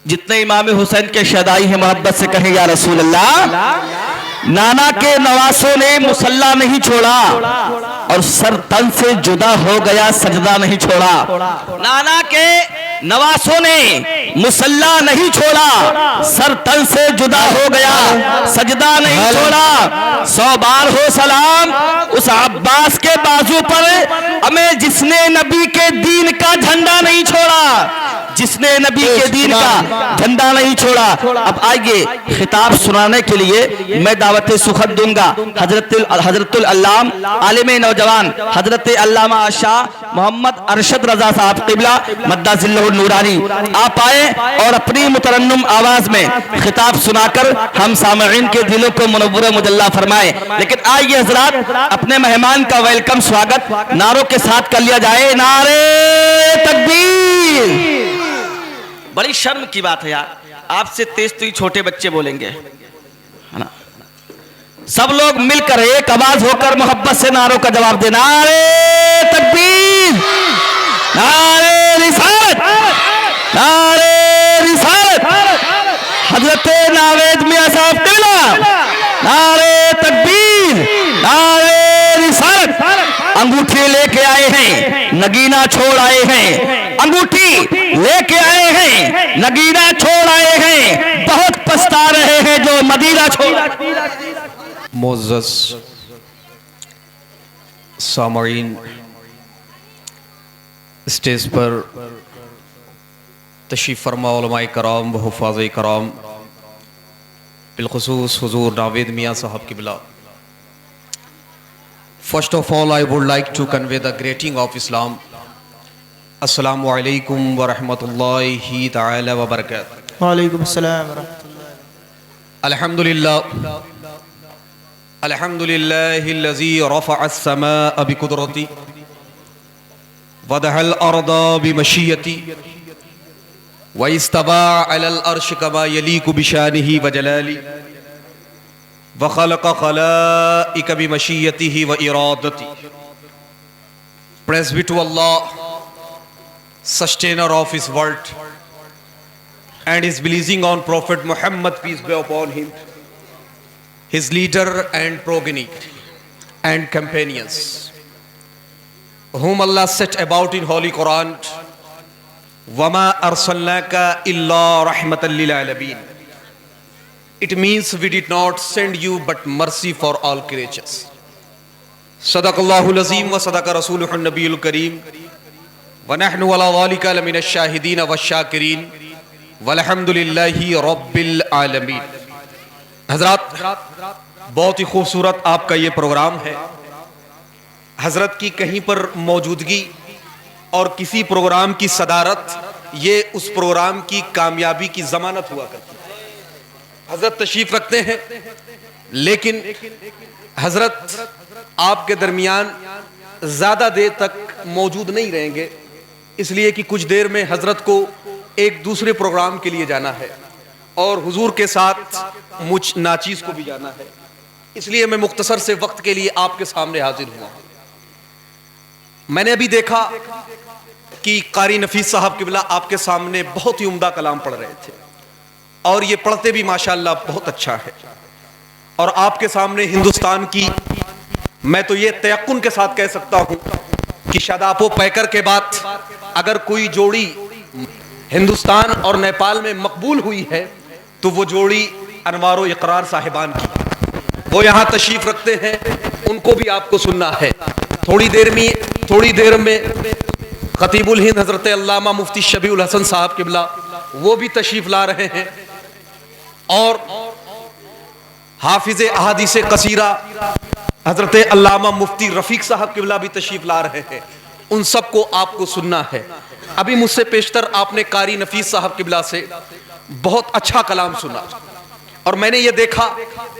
جتنے امام حسین کے شہدائی ہیں محبت سے کہیں یا رسول اللہ. نانا کے نواسوں نے مصلی نہیں چھوڑا اور سر تن سے جدا ہو گیا سجدہ نہیں چھوڑا. نانا کے نواسوں نے مصلی نہیں چھوڑا سر تن سے جدا ہو گیا سجدہ نہیں چھوڑا. 100 بار ہو سلام اس عباس کے بازو پر ہمیں جس نے نبی کے دین کا جھنڈا نہیں چھوڑا, جس نے نبی کے دین کا جھنڈا نہیں چھوڑا. اب آئیے خطاب سنانے کے لیے میں دعوت سخن دوں گا حضرت العلام عالم نوجوان حضرت علامہ شاہ محمد ارشد رضا صاحب قبلہ مدہ ذلہ النورانی. آپ آئے اور اپنی مترنم آواز میں خطاب سنا کر ہم سامعین کے دلوں کو منور مجلہ فرمائے. لیکن آئیے حضرات اپنے مہمان کا ویلکم سواگت نعروں کے ساتھ کر لیا جائے. نعرے تکبیر. بڑی شرم کی بات ہے یار, آپ سے تیز تو ہی چھوٹے بچے بولیں گے, سب لوگ مل کر ایک آواز ہو کر محبت سے نعروں کا جواب دے. نعرے تکبیر, نعرے رسالت, نعرے رسالت. حضرت ناوید میاں صاحب قبلہ نعرے تکبیر, نعرے رسالت. انگوٹھی لے کے آئے ہیں نگینہ چھوڑ آئے ہیں, انگوٹھی لے کے آئے ہیں نگینہ چھوڑ آئے ہیں, بہت پچھتا رہے ہیں جو مدینہ چھوڑ. معزز سامعین, اسٹیج پر تشریف فرما علماء کرام و حفاظ کرام, بالخصوص حضور ناوید میاں صاحب قبلہ. First of all, I would like to convey the greeting of Islam. Assalamu alaikum wa rahmatullahi ta'ala wa barakatuh. Wa alaikum assalam wa rahmatullahi. Alhamdulillah. Alhamdulillahi allazi rafa'a as-samaa'a bi qudrati wa da'a al-arda bi mashiyati wa istawa'a 'ala al-arshi kama yaliqu bi shanihi wa jalali wa khalaqa khala'ika bi mashiyatihi wa iradati. Praise be to Allah, sustainer of his world, and his blessing on Prophet Muhammad, peace be upon him, his leader and progeny and companions, whom Allah set about in Holy Quran. وَمَا أَرْسَلْنَاكَ إِلَّا رَحْمَةً لِلْعَالَمِينَ. It means we did not send you but mercy for all creatures. صدق اللہ العظیم و صدق رسولہ النبی الکریم ونحن علی ذالک لمن الشاہدین والشاکرین والحمد للہ رب العالمین. حضرات, بہت ہی خوبصورت آپ کا یہ پروگرام ہے. حضرت کی کہیں پر موجودگی اور کسی پروگرام کی صدارت یہ اس پروگرام کی کامیابی کی ضمانت ہوا کرتی ہے. حضرت تشریف رکھتے ہیں لیکن حضرت آپ کے درمیان زیادہ دیر تک موجود نہیں رہیں گے, اس لیے کہ کچھ دیر میں حضرت کو ایک دوسرے پروگرام کے لیے جانا ہے اور حضور کے ساتھ مجھ ناچیز کو بھی جانا ہے. اس لیے میں مختصر سے وقت کے لیے آپ کے سامنے حاضر ہوا. میں نے ابھی دیکھا کہ قاری نفیس صاحب قبلہ آپ کے سامنے بہت ہی عمدہ کلام پڑھ رہے تھے اور یہ پڑھتے بھی ماشاءاللہ بہت اچھا ہے. اور آپ کے سامنے ہندوستان کی, میں تو یہ تیقن کے ساتھ کہہ سکتا ہوں کہ شاداپ و پیکر کے بعد اگر کوئی جوڑی ہندوستان اور نیپال میں مقبول ہوئی ہے تو وہ جوڑی انوار و اقرار صاحبان کی. وہ یہاں تشریف رکھتے ہیں, ان کو بھی آپ کو سننا ہے. تھوڑی دیر میں خطیب الہند حضرت علامہ مفتی شبیع الحسن صاحب قبلہ وہ بھی تشریف لا رہے ہیں اور حافظ احادیث قصیرہ حضرت علامہ مفتی رفیق صاحب قبلہ بھی تشریف لا رہے ہیں. ان سب کو آپ کو سننا ہے. ابھی مجھ سے پیشتر آپ نے قاری نفیس صاحب قبلہ سے بہت اچھا کلام سنا اور میں نے یہ دیکھا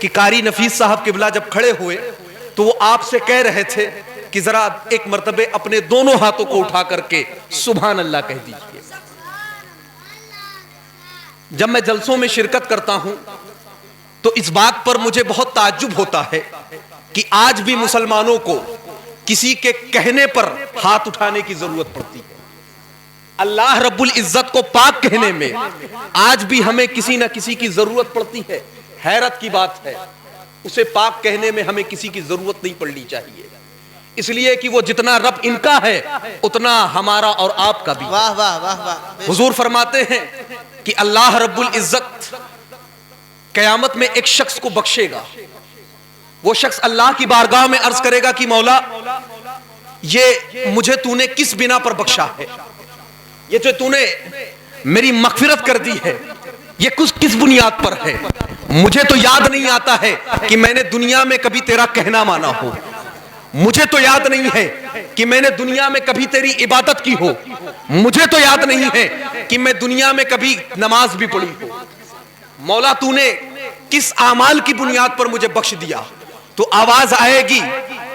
کہ قاری نفیس صاحب قبلہ جب کھڑے ہوئے تو وہ آپ سے کہہ رہے تھے کہ ذرا ایک مرتبہ اپنے دونوں ہاتھوں کو اٹھا کر کے سبحان اللہ کہہ دیجئے. جب میں جلسوں میں شرکت کرتا ہوں تو اس بات پر مجھے بہت تعجب ہوتا ہے کہ آج بھی مسلمانوں کو کسی کے کہنے پر ہاتھ اٹھانے کی ضرورت پڑتی ہے. اللہ رب العزت کو پاک کہنے میں آج بھی ہمیں کسی نہ کسی کی ضرورت پڑتی ہے. حیرت کی بات ہے, اسے پاک کہنے میں ہمیں کسی کی ضرورت نہیں پڑنی چاہیے, اس لیے کہ وہ جتنا رب ان کا ہے اتنا ہمارا اور آپ کا بھی. واہ واہ واہ واہ. حضور فرماتے ہیں کہ اللہ رب العزت قیامت میں ایک شخص کو بخشے گا. وہ شخص اللہ کی بارگاہ میں عرض کرے گا کہ مولا یہ مجھے تو نے کس بنا پر بخشا ہے, یہ جو تو نے میری مغفرت کر دی ہے یہ کس بنیاد پر ہے. مجھے تو یاد نہیں آتا ہے کہ میں نے دنیا میں کبھی تیرا کہنا مانا ہو, مجھے تو یاد نہیں ہے کہ میں نے دنیا میں کبھی تیری عبادت کی ہو, مجھے تو یاد نہیں ہے کہ میں دنیا میں کبھی نماز بھی پڑھی ہو. مولا تو نے کس اعمال کی بنیاد پر مجھے بخش دیا. تو آواز آئے گی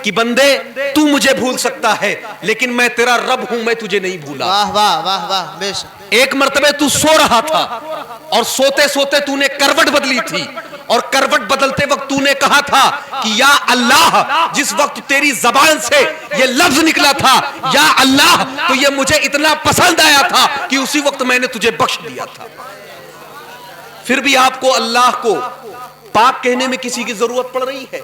کہ بندے تو مجھے بھول سکتا ہے لیکن میں تیرا رب ہوں, میں تجھے نہیں بھولا. واہ واہ واہ واہ. بے شک. ایک مرتبہ تو سو رہا تھا اور سوتے سوتے تو نے کروٹ بدلی تھی, اور کروٹ بدلتے وقت تو نے کہا تھا کہ یا اللہ, جس وقت تیری زبان سے یہ لفظ نکلا تھا یا اللہ, تو یہ مجھے اتنا پسند آیا تھا کہ اسی وقت میں نے تجھے بخش دیا تھا. پھر بھی آپ کو اللہ کو پاک کہنے میں کسی کی ضرورت پڑ رہی ہے.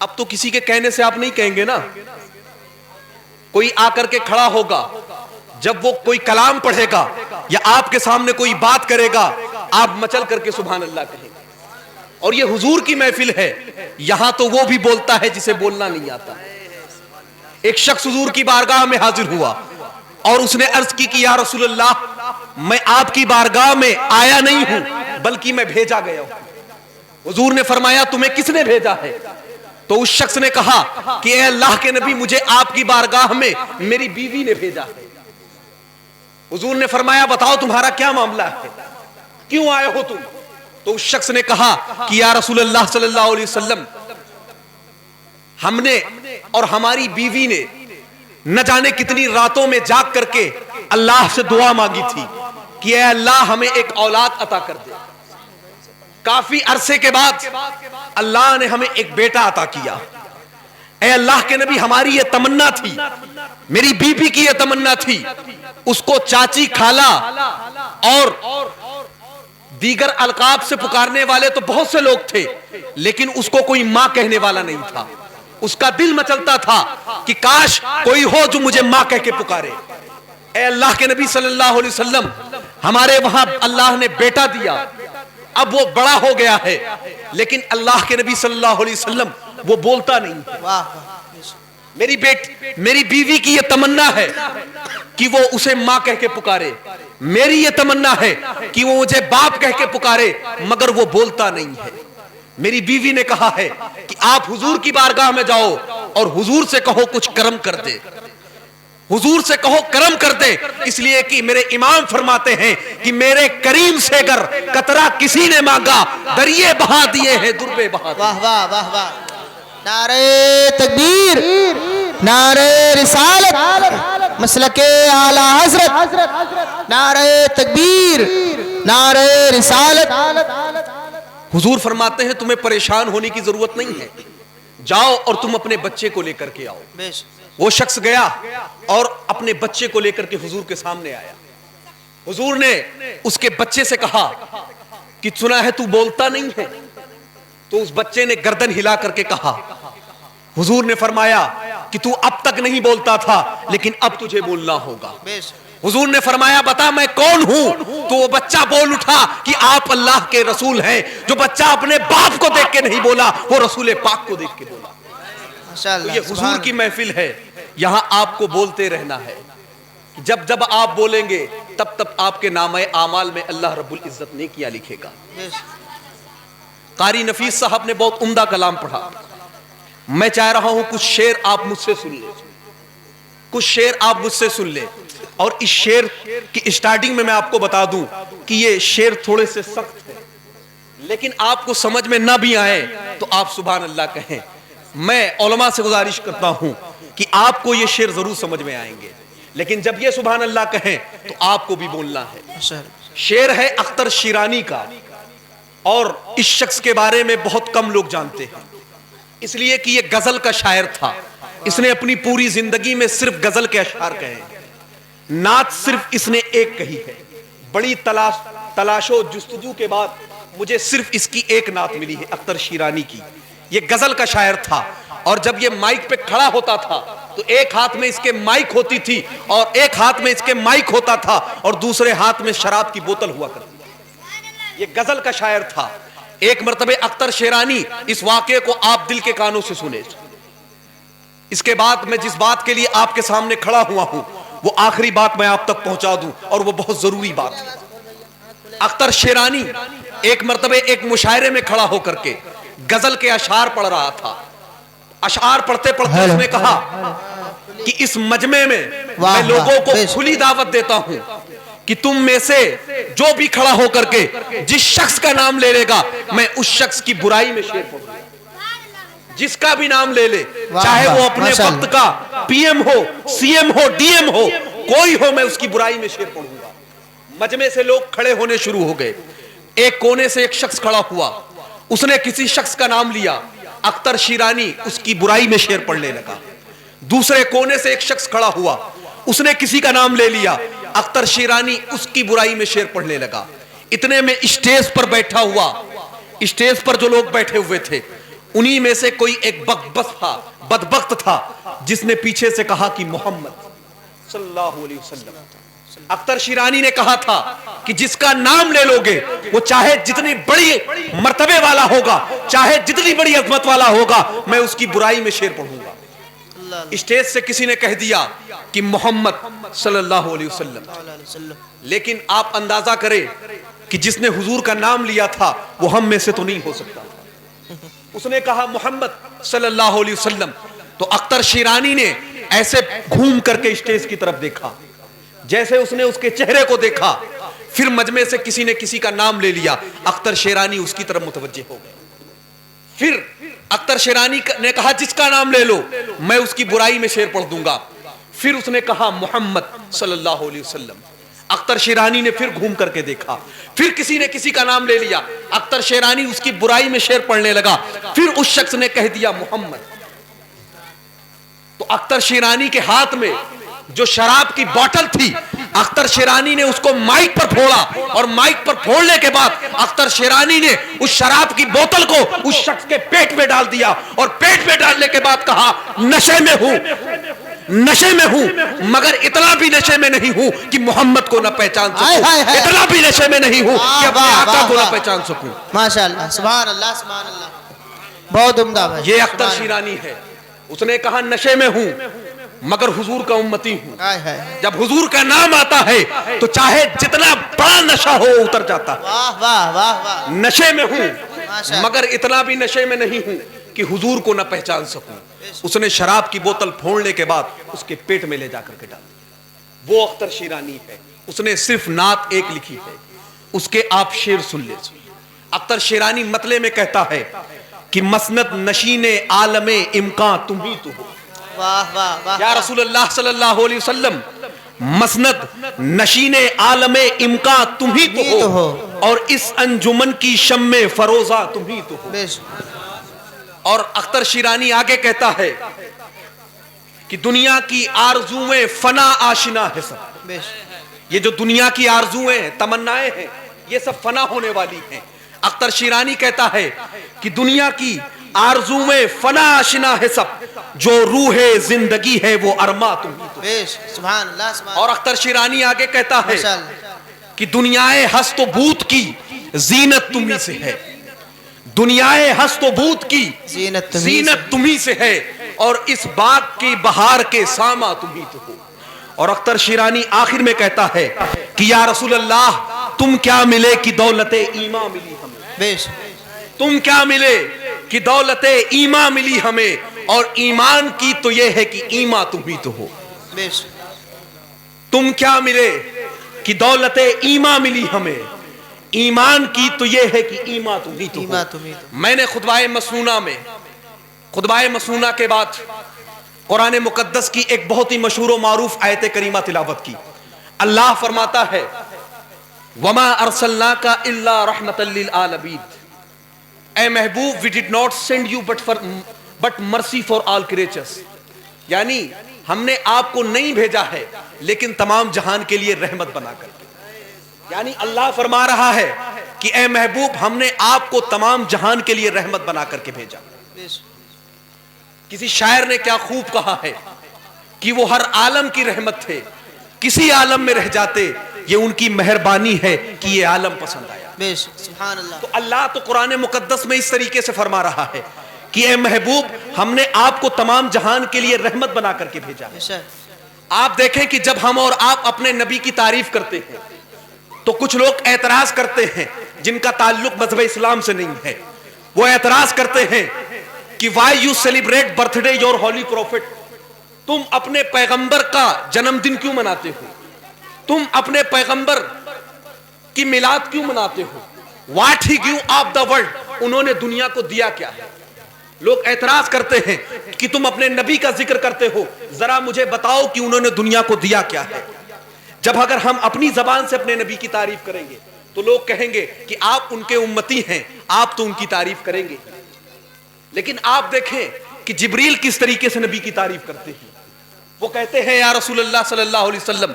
اب تو کسی کے کہنے سے آپ نہیں کہیں گے نا. کوئی آ کر کے کھڑا ہوگا, جب وہ کوئی کلام پڑھے گا یا آپ کے سامنے کوئی بات کرے گا, آپ مچل کر کے سبحان اللہ کہیں گے. اور یہ حضور کی محفل ہے, یہاں تو وہ بھی بولتا ہے جسے بولنا نہیں آتا. ایک شخص حضور کی بارگاہ میں حاضر ہوا اور اس نے عرض کی کہ یا رسول اللہ, میں آپ کی بارگاہ میں آیا نہیں ہوں بلکہ میں بھیجا گیا ہوں. حضور نے فرمایا تمہیں کس نے بھیجا ہے؟ تو اس شخص نے کہا کہ اے اللہ کے نبی, مجھے آپ کی بارگاہ میں میری بیوی نے بھیجا ہے. حضور نے فرمایا بتاؤ تمہارا کیا معاملہ ہے, کیوں آئے ہو تم؟ تو اس شخص نے کہا کہ یا رسول اللہ صلی اللہ علیہ وسلم, ہم نے اور ہماری بیوی نے نہ جانے کتنی راتوں میں جاگ کر کے اللہ سے دعا مانگی تھی کہ اے اللہ ہمیں ایک اولاد عطا کر دے. کافی عرصے کے بعد اللہ نے ہمیں ایک بیٹا عطا کیا. اے اللہ کے نبی, ہماری یہ تمنا تھی, میری بیوی کی یہ تمنا تھی, اس کو چاچی, خالہ اور دیگر القاب سے پکارنے والے تو بہت سے لوگ تھے, لیکن اس کو کوئی ماں کہنے والا نہیں تھا. اس کا دل مچلتا تھا کہ کاش کوئی ہو جو مجھے ماں کہہ کے پکارے. اے اللہ کے نبی صلی اللہ علیہ وسلم, ہمارے وہاں اللہ نے بیٹا دیا, اب وہ بڑا ہو گیا ہے, لیکن اللہ کے نبی صلی اللہ علیہ وسلم وہ بولتا نہیں. میری بیوی کی یہ تمنا ہے کہ وہ اسے ماں کہہ کے پکارے, میری یہ تمنا ہے کہ وہ مجھے باپ کہہ کے پکارے, مگر وہ بولتا نہیں ہے. میری بیوی نے کہا ہے کہ آپ حضور کی بارگاہ میں جاؤ اور حضور سے کہو کچھ کرم کر دے, حضور سے کہو کرم کر دے, اس لیے کہ میرے امام فرماتے ہیں کہ میرے کریم سے اگر قطرہ کسی نے مانگا, دریے بہا دیے ہیں, دربے بہا دیے. واہ واہ واہ واہ. نعرہ تکبیر, نعرہ رسالت, مسلک اعلی حضرت, نعرہ تکبیر, نعرہ رسالت. حضور فرماتے ہیں تمہیں پریشان ہونے کی ضرورت نہیں ہے, جاؤ اور تم اپنے بچے کو لے کر کے آؤ. وہ شخص گیا اور اپنے بچے کو لے کر کے حضور کے سامنے آیا. حضور نے اس کے بچے سے کہا کہ سنا ہے تو بولتا نہیں ہے. تو اس بچے نے گردن ہلا کر کے کہا. حضور نے فرمایا کہ تو اب تک نہیں بولتا تھا لیکن اب تجھے بولنا ہوگا. حضور نے فرمایا بتا میں کون ہوں؟ تو وہ بچہ بول اٹھا کہ آپ اللہ کے رسول ہیں. جو بچہ اپنے باپ کو دیکھ کے نہیں بولا وہ رسول پاک کو دیکھ کے بولا. تو یہ حضور کی محفل ہے, یہاں آپ کو بولتے رہنا ہے. جب جب آپ بولیں گے تب تب آپ کے نامہ اعمال میں اللہ رب العزت نے کیا لکھے گا. قاری نفیس صاحب نے بہت عمدہ کلام پڑھا. میں چاہ رہا ہوں کچھ شعر آپ مجھ سے سن لیں, کچھ شعر آپ مجھ سے سن لیں. اور اس شعر کی اسٹارٹنگ میں آپ کو بتا دوں کہ یہ شعر تھوڑے سے سخت ہے, لیکن آپ کو سمجھ میں نہ بھی آئے تو آپ سبحان اللہ کہیں. میں علماء سے گزارش کرتا ہوں کہ آپ کو یہ شعر ضرور سمجھ میں آئیں گے, لیکن جب یہ سبحان اللہ کہیں تو آپ کو بھی بولنا ہے. شعر ہے اختر شیرانی کا, اور اس شخص کے بارے میں بہت کم لوگ جانتے ہیں, اس لیے کہ یہ غزل کا شاعر تھا. اس نے اپنی پوری زندگی میں صرف غزل کے اشعار کہے, نعت صرف اس نے ایک کہی ہے. بڑی تلاش و جستجو کے بعد مجھے صرف اس کی ایک نعت ملی ہے، اختر شیرانی کی. یہ غزل کا شاعر تھا، اور جب یہ مائک پہ کھڑا ہوتا تھا تو ایک ہاتھ میں اس کے مائک ہوتی تھی اور ایک ہاتھ میں اس کے مائک ہوتا تھا اور دوسرے ہاتھ میں شراب کی بوتل ہوا کرتی تھی. یہ غزل کا شاعر تھا. ایک مرتبہ اختر شیرانی، اس واقعے کو آپ دل کے کانوں سے سنیں. اس کے بعد میں جس بات کے لیے آپ کے سامنے کھڑا ہوا ہوں وہ آخری بات میں آپ تک پہنچا دوں، اور وہ بہت ضروری بات ہے. اختر شیرانی ایک مرتبہ ایک مشاعرے میں کھڑا ہو کر کے غزل کے اشعار پڑھ رہا تھا. اشعار پڑھتے پڑھتے اس نے کہا کہ اس مجمع میں میں لوگوں کو کھلی دعوت دیتا ہوں کہ تم میں سے جو بھی کھڑا ہو کر کے جس شخص کا نام لے لے گا میں اس شخص کی برائی میں شعر پڑھوں گا. جس کا بھی نام لے لے، چاہے وہ اپنے وقت کا پی ایم ہو، سی ایم ہو، ڈی ایم ہو، کوئی ہو، میں اس کی برائی میں شعر پڑھوں گا. مجمع سے لوگ کھڑے ہونے شروع ہو گئے. ایک کونے سے ایک شخص کھڑا ہوا، اس نے کسی شخص کا نام لیا. اختر شیرانی اس کی برائی میں شعر پڑھنے لگا. دوسرے کونے سے ایک شخص کھڑا ہوا، اس نے کسی کا نام لے لیا. اختر شیرانی اس کی برائی میں شعر پڑھنے لگا. اتنے میں اسٹیج پر بیٹھا ہوا، اسٹیج پر جو لوگ بیٹھے ہوئے تھے انہی میں سے کوئی ایک بدبخت تھا جس نے پیچھے سے کہا کہ محمد صلی اللہ علیہ وسلم. اختر شیرانی نے کہا تھا کہ جس کا نام لے لو گے وہ چاہے جتنی بڑی مرتبے والا ہوگا، چاہے جتنی بڑی عظمت والا ہوگا، میں اس کی برائی میں شعر پڑھوں گا. اسٹیج سے کسی نے کہہ دیا کہ محمد صلی اللہ علیہ وسلم. لیکن آپ اندازہ کریں کہ جس نے حضور کا نام لیا تھا وہ ہم میں سے تو نہیں ہو سکتا. اس نے کہا محمد صلی اللہ علیہ وسلم. تو اختر شیرانی نے ایسے گھوم کر کے اسٹیج کی طرف دیکھا، جیسے اس نے اس کے چہرے کو دیکھا. پھر مجمع سے کسی نے کسی کا نام لے لیا، اختر شیرانی اس کی طرف متوجہ ہو گئے. پھر اختر شیرانی نے کہا جس کا نام لے لو میں اس کی برائی میں شعر پڑھ دوں گا. پھر اس نے کہا محمد صلی اللہ علیہ وسلم. اختر شیرانی نے پھر گھوم کر کے دیکھا، پھر کسی نے کسی کا نام لے لیا. اختر شیرانی اس کی برائی میں شعر پڑھنے لگا. پھر اس شخص نے کہہ دیا محمد. تو اختر شیرانی کے ہاتھ میں جو شراب کی بوتل تھی، اختر شیرانی نے اس کو مائک پر پھوڑا، اور مائک پر پھوڑنے کے بعد اختر شیرانی نے اس شراب کی بوتل کو اس شخص کے پیٹ میں ڈال دیا، اور پیٹ میں ڈالنے کے بعد کہا نشے میں ہوں، نشے میں ہوں، مگر اتنا بھی نشے میں نہیں ہوں کہ محمد کو نہ پہچان سکوں، اتنا بھی نشے میں نہیں ہوں کہ اپنے آقا کو نہ پہچان سکوں. ماشاءاللہ، سبحان اللہ، سبحان اللہ، بہت عمدہ بھائی. یہ اختر شیرانی ہے. اس نے کہا نشے میں ہوں مگر حضور کا امتی ہوں. جب حضور کا نام آتا ہے تو چاہے جتنا بڑا نشہ ہو اتر جاتا ہے. واہ واہ واہ واہ. نشے میں ہوں مگر اتنا بھی نشے میں نہیں ہوں کہ حضور کو نہ پہچان سکوں. اس نے شراب کی بوتل پھوڑنے کے بعد اس کے پیٹ میں لے جا کر کے ڈال. وہ اختر شیرانی ہے. اس نے صرف نعت ایک لکھی ہے، اس کے آپ شعر سن لیجیے. اختر شیرانی مطلع میں کہتا ہے کہ مسند نشین عالم امکان تم ہی تو ہو. واہ واہ واہ. یا رسول اللہ صلی اللہ علیہ وسلم، مسند نشین عالم امکان تم ہی تو ہو، اور اس انجمن کی شمع فروزہ تم ہی تو ہو. اور اختر شیرانی آگے کہتا ہے کہ دنیا کی آرزویں فنا آشنا ہے سب. یہ جو دنیا کی آرزویں ہیں، تمنائیں ہیں، یہ سب فنا ہونے والی ہیں. اختر شیرانی کہتا ہے کہ دنیا کی آرزویں فنا آشنا ہے سب، جو روح زندگی ہے وہ ارما تم ہی تو. سبحان اللہ، سبحان. اور اختر شیرانی آگے کہتا ہے کہ دنیائے ہست و بوت کی زینت تمہیں سے ہے، دنیائے ہست و بوت کی زینت تمہیں سے ہے، اور اس باغ کی بہار کے ساما تمہیں تو ہو. اور اختر شیرانی آخر میں کہتا ہے کہ یا رسول اللہ تم کیا ملے کہ دولت ایمان ملی ہمیں، تم کیا ملے کہ دولت ایمان ملی ہمیں، اور ایمان کی تو یہ ہے کہ ایمان تم ہی تو ہو. تم کیا ملے کہ دولت ایمان ملی ہمیں، ایمان کی تو یہ ہے کہ ایمان تم ہی تو ہو. میں نے خطبہ مسنونہ کے بعد قرآن مقدس کی ایک بہت ہی مشہور و معروف آیت کریمہ تلاوت کی. اللہ فرماتا ہے وَمَا أَرْسَلْنَاكَ إِلَّا رَحْمَةً لِلْعَالَمِينَ. اے محبوب we did not send you but mercy for all creatures. یعنی ہم نے آپ کو نہیں بھیجا ہے لیکن تمام جہان کے لیے رحمت بنا کر کے. یعنی اللہ فرما رہا ہے کہ اے محبوب ہم نے آپ کو تمام جہان کے لیے رحمت بنا کر کے بھیجا. کسی شاعر نے کیا خوب کہا ہے کہ وہ ہر عالم کی رحمت تھے, کسی عالم میں رہ جاتے, یہ ان کی مہربانی ہے کہ یہ عالم پسند آیا. سبحان اللہ. تو اللہ تو قرآن مقدس میں اس طریقے سے فرما رہا ہے کہ اے محبوب ہم نے آپ کو تمام جہان کے لیے رحمت بنا کر کے بھیجا. آپ دیکھیں کہ جب ہم اور آپ اپنے نبی کی تعریف کرتے ہیں تو کچھ لوگ اعتراض کرتے ہیں جن کا تعلق مذہب اسلام سے نہیں ہے. وہ اعتراض کرتے ہیں کہ why you celebrate birthday your holy prophet, تم اپنے پیغمبر کا جنم دن کیوں مناتے ہو, تم اپنے پیغمبر کی میلاد کیوں مناتے ہو, what he give of the world, انہوں نے دنیا کو دیا کیا ہے. لوگ اعتراض کرتے ہیں کہ تم اپنے نبی کا ذکر کرتے ہو, ذرا مجھے بتاؤ کہ انہوں نے دنیا کو دیا کیا ہے. جب اگر ہم اپنی زبان سے اپنے نبی کی تعریف کریں گے تو لوگ کہیں گے کہ آپ ان کے امتی ہیں, آپ تو ان کی تعریف کریں گے. لیکن آپ دیکھیں کہ جبریل کس طریقے سے نبی کی تعریف کرتے ہیں. وہ کہتے ہیں یا رسول اللہ صلی اللہ علیہ وسلم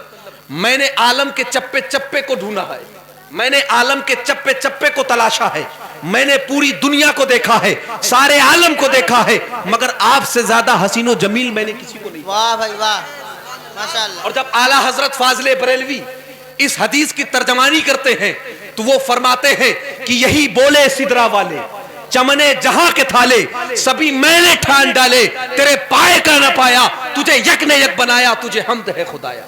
میں نے عالم کے چپے چپے کو ڈھونڈا ہے, میں نے عالم کے چپے چپے کو تلاشا ہے, میں نے پوری دنیا کو دیکھا ہے, سارے عالم کو دیکھا ہے, مگر آپ سے زیادہ حسین و جمیل میں نے کسی کو نہیں. واہ بھائی واہ, ماشاءاللہ. اور جب اعلیٰ حضرت فاضل بریلوی اس حدیث کی ترجمانی کرتے ہیں تو وہ فرماتے ہیں کہ یہی بولے سدرا والے چمنے جہاں کے تھالے سبھی میں نے ٹھان ڈالے, تیرے پائے کا نہ پایا, تجھے یک نے یک بنایا, تجھے حمد ہے خدایا.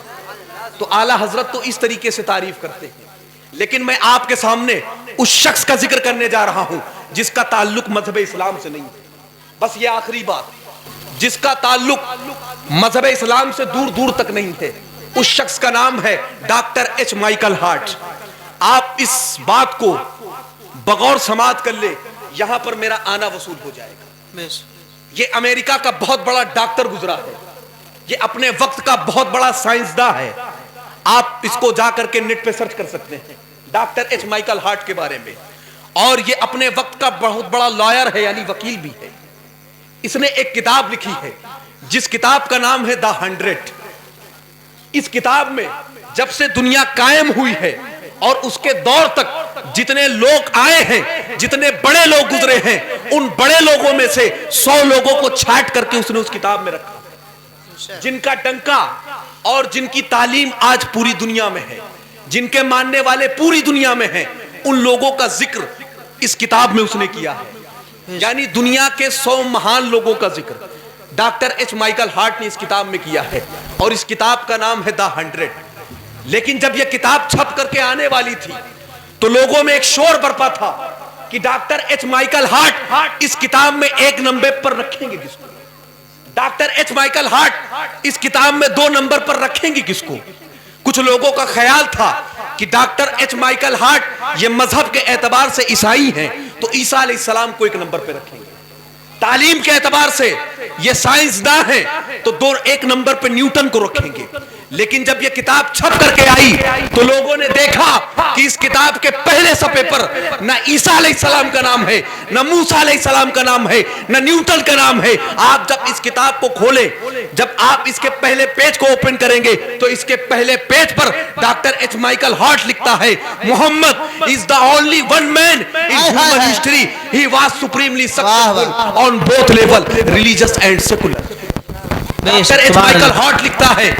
تو اعلیٰ حضرت تو اس طریقے سے تعریف کرتے ہیں. لیکن میں آپ کے سامنے اس شخص کا ذکر کرنے جا رہا ہوں جس کا تعلق مذہب اسلام سے نہیں ہے. بس یہ آخری بات, جس کا تعلق مذہب اسلام سے دور دور تک نہیں ہے, اس شخص کا نام ہے ڈاکٹر ایچ مائیکل ہارٹ. آپ اس بات کو بغور سماعت کر لے, یہاں پر میرا آنا وصول ہو جائے گا. یہ امریکہ کا بہت بڑا ڈاکٹر گزرا ہے, یہ اپنے وقت کا بہت بڑا سائنسداں ہے. آپ اس کو جا کر کے نیٹ پہ سرچ کر سکتے ہیں ڈاکٹر ایچ مائیکل ہارٹ کے بارے میں. اور یہ اپنے وقت کا بہت بڑا لائر ہے, یعنی وکیل بھی ہے. اس نے ایک کتاب لکھی ہے جس کتاب کا نام ہے دا 100. اس کتاب میں جب سے دنیا قائم ہوئی ہے اور اس کے دور تک جتنے لوگ آئے ہیں, جتنے بڑے لوگ گزرے ہیں, ان بڑے لوگوں میں سے 100 لوگوں کو چھانٹ کر کے اس نے اس کتاب میں رکھا, جن کا ڈنکا اور جن کی تعلیم آج پوری دنیا میں ہے, جن کے ماننے والے پوری دنیا میں ہیں, ان لوگوں کا ذکر اس کتاب میں اس نے کیا ہے. یعنی دنیا کے 100 مہان لوگوں کا ذکر ڈاکٹر ایچ مائیکل ہارٹ نے اس کتاب میں کیا ہے, اور اس کتاب کا نام ہے دا 100. لیکن جب یہ کتاب چھپ کر کے آنے والی تھی تو لوگوں میں ایک شور برپا تھا کہ ڈاکٹر ایچ مائیکل ہارٹ اس کتاب میں 1 نمبر پر رکھیں گے کس کو, ڈاکٹر ایچ مائیکل ہارٹ اس کتاب میں 2 نمبر پر رکھیں گے کس کو. کچھ لوگوں کا خیال تھا کہ ڈاکٹر ایچ مائیکل ہارٹ یہ مذہب کے اعتبار سے عیسائی ہیں تو عیسیٰ علیہ السلام کو 1 نمبر پہ رکھیں گے, تعلیم کے اعتبار سے یہ سائنسداں ہیں تو 1 نمبر پہ نیوٹن کو رکھیں گے. لیکن جب یہ کتاب چھپ کر کے آئی تو لوگوں نے دیکھا کہ اس کتاب کے پہلے صفحے پر نہ عیسیٰ علیہ السلام کا نام ہے, نہ موسیٰ علیہ السلام کا نام ہے, نہ نیوٹن کا نام ہے. آپ جب اس کتاب کو کھولیں, جب آپ اس کے پہلے پیج کو اوپن کریں گے تو اس کے پہلے پیج پر ڈاکٹر ایچ مائیکل ہارٹ لکھتا ہے محمد is the only one man in human history, he was supremely successful on both level religious and secular. Doctor H Michael Hart لکھتا ہے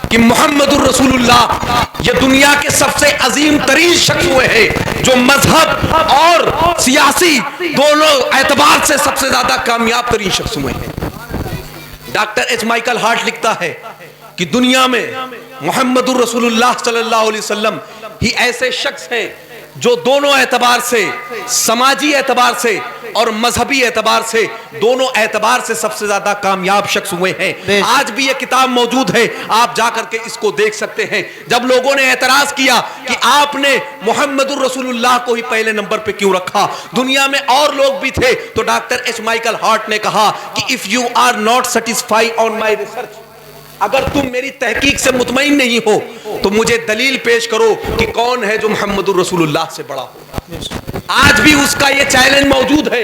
کہ محمد الرسول اللہ یہ دنیا کے سب سے عظیم ترین شخص ہوئے ہیں جو مذہب اور سیاسی دونوں اعتبار سے سب سے زیادہ کامیاب ترین شخص ہوئے ہیں. ڈاکٹر ایچ مائیکل ہارٹ لکھتا ہے کہ دنیا میں محمد الرسول اللہ صلی اللہ علیہ وسلم ہی ایسے شخص ہیں جو دونوں اعتبار سے, سماجی اعتبار سے اور مذہبی اعتبار سے, دونوں اعتبار سے سب سے زیادہ کامیاب شخص ہوئے ہیں. آج بھی یہ کتاب موجود ہے, آپ جا کر کے اس کو دیکھ سکتے ہیں. جب لوگوں نے اعتراض کیا کہ آپ نے محمد الرسول اللہ کو ہی پہلے نمبر پہ کیوں رکھا, دنیا میں اور لوگ بھی تھے, تو ڈاکٹر ایچ مائیکل ہارٹ نے کہا کہ if you are not satisfied on my research, اگر تم میری تحقیق سے مطمئن نہیں ہو تو مجھے دلیل پیش کرو کہ کون ہے جو محمد الرسول اللہ سے بڑا ہو. آج بھی اس کا یہ چیلنج موجود ہے.